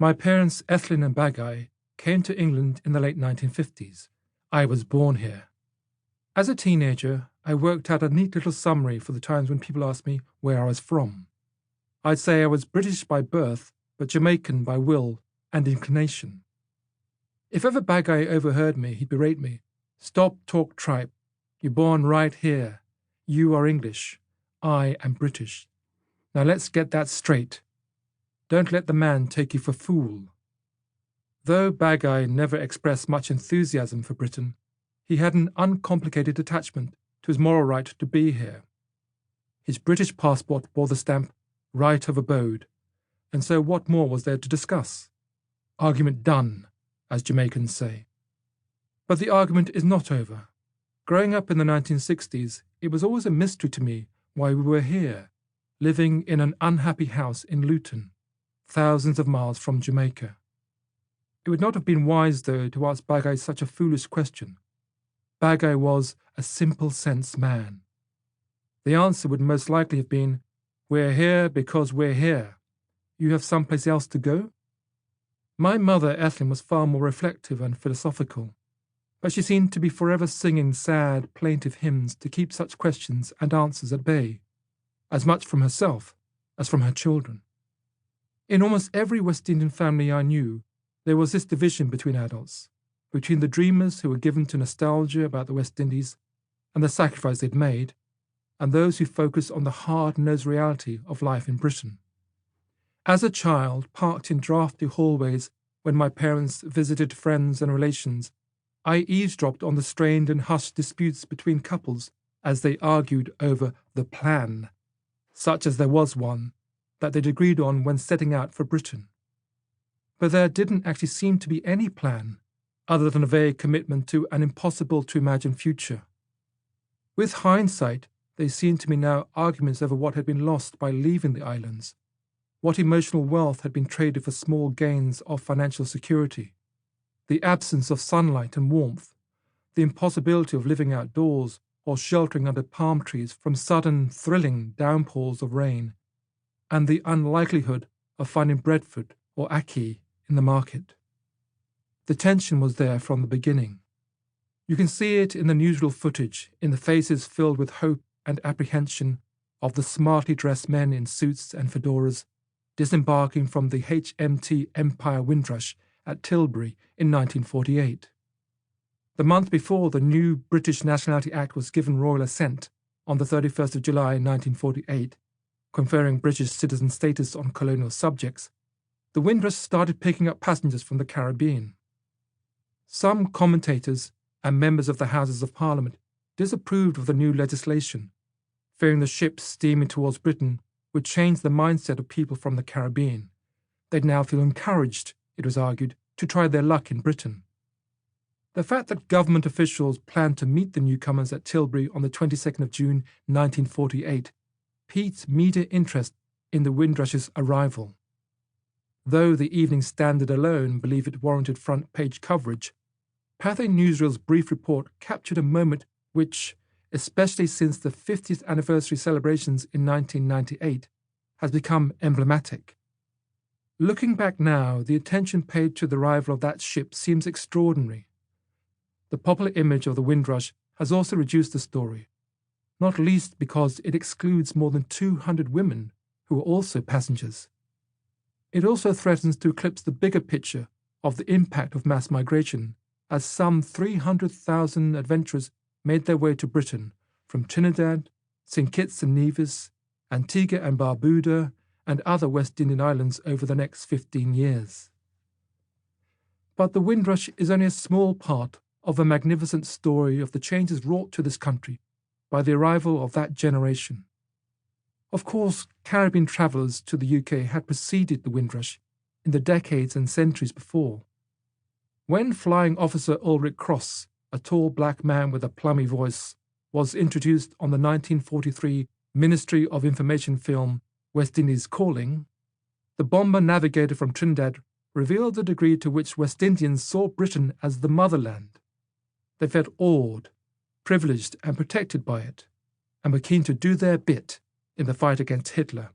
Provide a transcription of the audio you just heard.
My parents, Ethelyn and Bagai, came to England in the late 1950s. I was born here. As a teenager, I worked out a neat little summary for the times when people asked me where I was from. I'd say I was British by birth, but Jamaican by will and inclination. If ever Bagai overheard me, he'd berate me. "Stop talk tripe. You're born right here. You are English. I am British. Now let's get that straight. Don't let the man take you for fool." Though Bagai never expressed much enthusiasm for Britain, he had an uncomplicated attachment to his moral right to be here. His British passport bore the stamp right of abode, and so what more was there to discuss? Argument done, as Jamaicans say. But the argument is not over. Growing up in the 1960s, it was always a mystery to me why we were here, living in an unhappy house in Luton, thousands of miles from Jamaica. It would not have been wise, though, to ask Bagai such a foolish question. Bagai was a simple-sense man. The answer would most likely have been, "We're here because we're here. You have someplace else to go?" My mother, Ethelyn, was far more reflective and philosophical, but she seemed to be forever singing sad, plaintive hymns to keep such questions and answers at bay, as much from herself as from her children. In almost every West Indian family I knew, there was this division between adults, between the dreamers who were given to nostalgia about the West Indies and the sacrifice they'd made, and those who focused on the hard-nosed reality of life in Britain. As a child, parked in drafty hallways when my parents visited friends and relations, I eavesdropped on the strained and hushed disputes between couples as they argued over the plan, such as there was one, that they'd agreed on when setting out for Britain. But there didn't actually seem to be any plan, other than a vague commitment to an impossible-to-imagine future. With hindsight, they seemed to me now arguments over what had been lost by leaving the islands, what emotional wealth had been traded for small gains of financial security, the absence of sunlight and warmth, the impossibility of living outdoors or sheltering under palm trees from sudden, thrilling downpours of rain, and the unlikelihood of finding breadfruit or ackee in the market. The tension was there from the beginning. You can see it in the newsreel footage, in the faces filled with hope and apprehension of the smartly dressed men in suits and fedoras disembarking from the HMT Empire Windrush at Tilbury in 1948. The month before the new British Nationality Act was given royal assent, on the 31st of July 1948, conferring British citizen status on colonial subjects, the Windrush started picking up passengers from the Caribbean. Some commentators and members of the Houses of Parliament disapproved of the new legislation, fearing the ships steaming towards Britain would change the mindset of people from the Caribbean. They'd now feel encouraged, it was argued, to try their luck in Britain. The fact that government officials planned to meet the newcomers at Tilbury on the 22nd of June 1948 piqued media interest in the Windrush's arrival. Though the Evening Standard alone believed it warranted front-page coverage, Pathé Newsreel's brief report captured a moment which, especially since the 50th anniversary celebrations in 1998, has become emblematic. Looking back now, the attention paid to the arrival of that ship seems extraordinary. The popular image of the Windrush has also reduced the story, not least because it excludes more than 200 women who were also passengers. It also threatens to eclipse the bigger picture of the impact of mass migration, as some 300,000 adventurers made their way to Britain from Trinidad, St. Kitts and Nevis, Antigua and Barbuda, and other West Indian islands over the next 15 years. But the Windrush is only a small part of a magnificent story of the changes wrought to this country by the arrival of that generation. Of course, Caribbean travellers to the UK had preceded the Windrush in the decades and centuries before. When Flying Officer Ulrich Cross, a tall black man with a plummy voice, was introduced on the 1943 Ministry of Information film West Indies Calling, the bomber navigator from Trinidad revealed the degree to which West Indians saw Britain as the motherland. They felt awed, privileged and protected by it, and were keen to do their bit in the fight against Hitler.